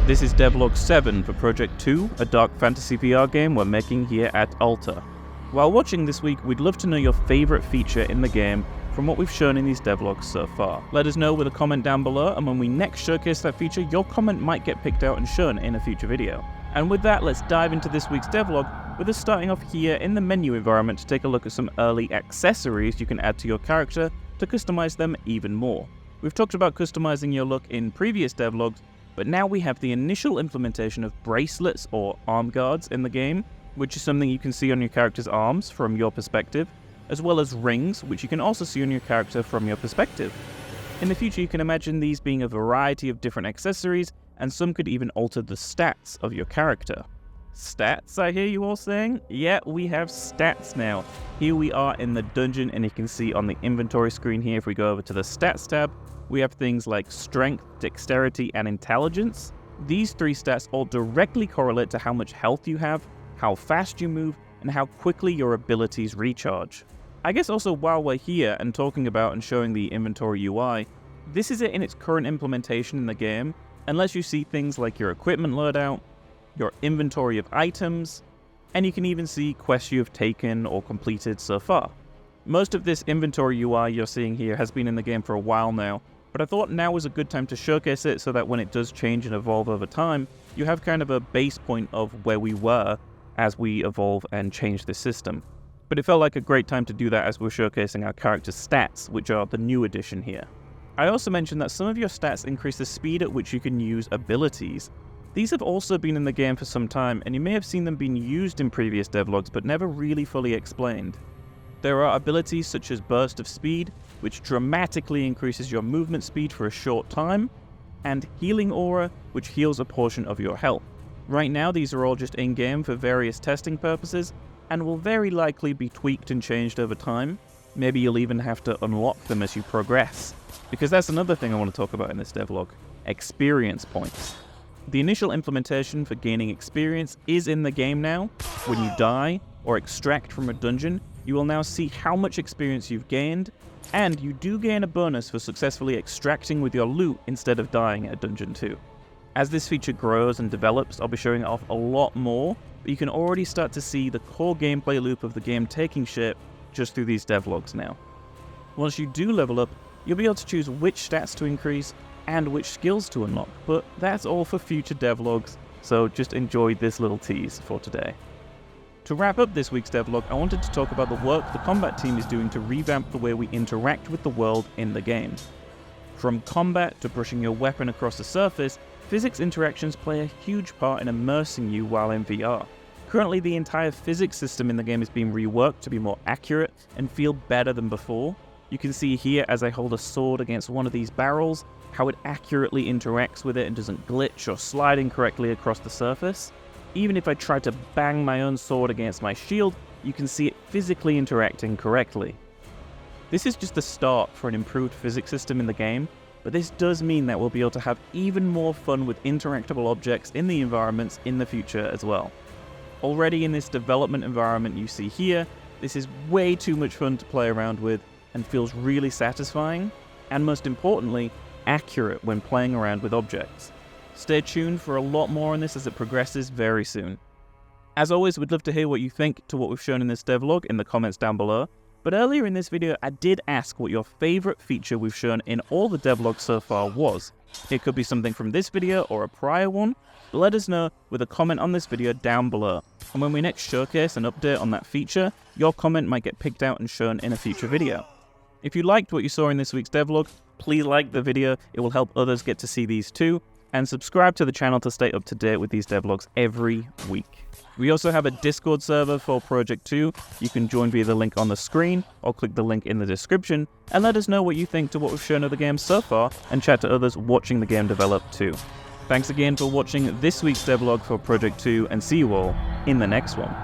This is Devlog 7 for Project 2, a dark fantasy VR game we're making here at Alta. While watching this week, we'd love to know your favourite feature in the game from what we've shown in these devlogs so far. Let us know with a comment down below, and when we next showcase that feature, your comment might get picked out and shown in a future video. And with that, let's dive into this week's devlog, with us starting off here in the menu environment to take a look at some early accessories you can add to your character to customize them even more. We've talked about customizing your look in previous devlogs, but now we have the initial implementation of bracelets or arm guards in the game, which is something you can see on your character's arms from your perspective, as well as rings, which you can also see on your character from your perspective. In the future, you can imagine these being a variety of different accessories, and some could even alter the stats of your character. Stats, I hear you all saying? Yeah, we have stats now. Here we are in the dungeon, and you can see on the inventory screen here, if we go over to the stats tab, we have things like strength, dexterity, and intelligence. These three stats all directly correlate to how much health you have, how fast you move, and how quickly your abilities recharge. I guess also while we're here and talking about and showing the inventory UI, this is it in its current implementation in the game, unless you see things like your equipment loadout, your inventory of items, and you can even see quests you have taken or completed so far. Most of this inventory UI you're seeing here has been in the game for a while now, but I thought now was a good time to showcase it so that when it does change and evolve over time, you have kind of a base point of where we were as we evolve and change this system. But it felt like a great time to do that as we're showcasing our character's stats, which are the new addition here. I also mentioned that some of your stats increase the speed at which you can use abilities. These have also been in the game for some time, and you may have seen them being used in previous devlogs, but never really fully explained. There are abilities such as Burst of Speed, which dramatically increases your movement speed for a short time, and Healing Aura, which heals a portion of your health. Right now, these are all just in-game for various testing purposes, and will very likely be tweaked and changed over time. Maybe you'll even have to unlock them as you progress. Because that's another thing I want to talk about in this devlog: experience points. The initial implementation for gaining experience is in the game now. When you die or extract from a dungeon, you will now see how much experience you've gained, and you do gain a bonus for successfully extracting with your loot instead of dying at dungeon 2. As this feature grows and develops, I'll be showing it off a lot more, but you can already start to see the core gameplay loop of the game taking shape just through these devlogs now. Once you do level up, you'll be able to choose which stats to increase and which skills to unlock, but that's all for future devlogs, so just enjoy this little tease for today. To wrap up this week's devlog, I wanted to talk about the work the combat team is doing to revamp the way we interact with the world in the game. From combat to brushing your weapon across the surface, physics interactions play a huge part in immersing you while in VR. Currently, the entire physics system in the game is being reworked to be more accurate and feel better than before. You can see here as I hold a sword against one of these barrels, how it accurately interacts with it and doesn't glitch or slide incorrectly across the surface. Even if I try to bang my own sword against my shield, you can see it physically interacting correctly. This is just the start for an improved physics system in the game, but this does mean that we'll be able to have even more fun with interactable objects in the environments in the future as well. Already in this development environment you see here, this is way too much fun to play around with and feels really satisfying, and most importantly, accurate when playing around with objects. Stay tuned for a lot more on this as it progresses very soon. As always, we'd love to hear what you think to what we've shown in this devlog in the comments down below, but earlier in this video I did ask what your favourite feature we've shown in all the devlogs so far was. It could be something from this video or a prior one, but let us know with a comment on this video down below, and when we next showcase an update on that feature, your comment might get picked out and shown in a future video. If you liked what you saw in this week's devlog, please like the video, it will help others get to see these too, and subscribe to the channel to stay up to date with these devlogs every week. We also have a Discord server for Project 2. You can join via the link on the screen, or click the link in the description, and let us know what you think to what we've shown of the game so far, and chat to others watching the game develop too. Thanks again for watching this week's devlog for Project 2, and see you all in the next one.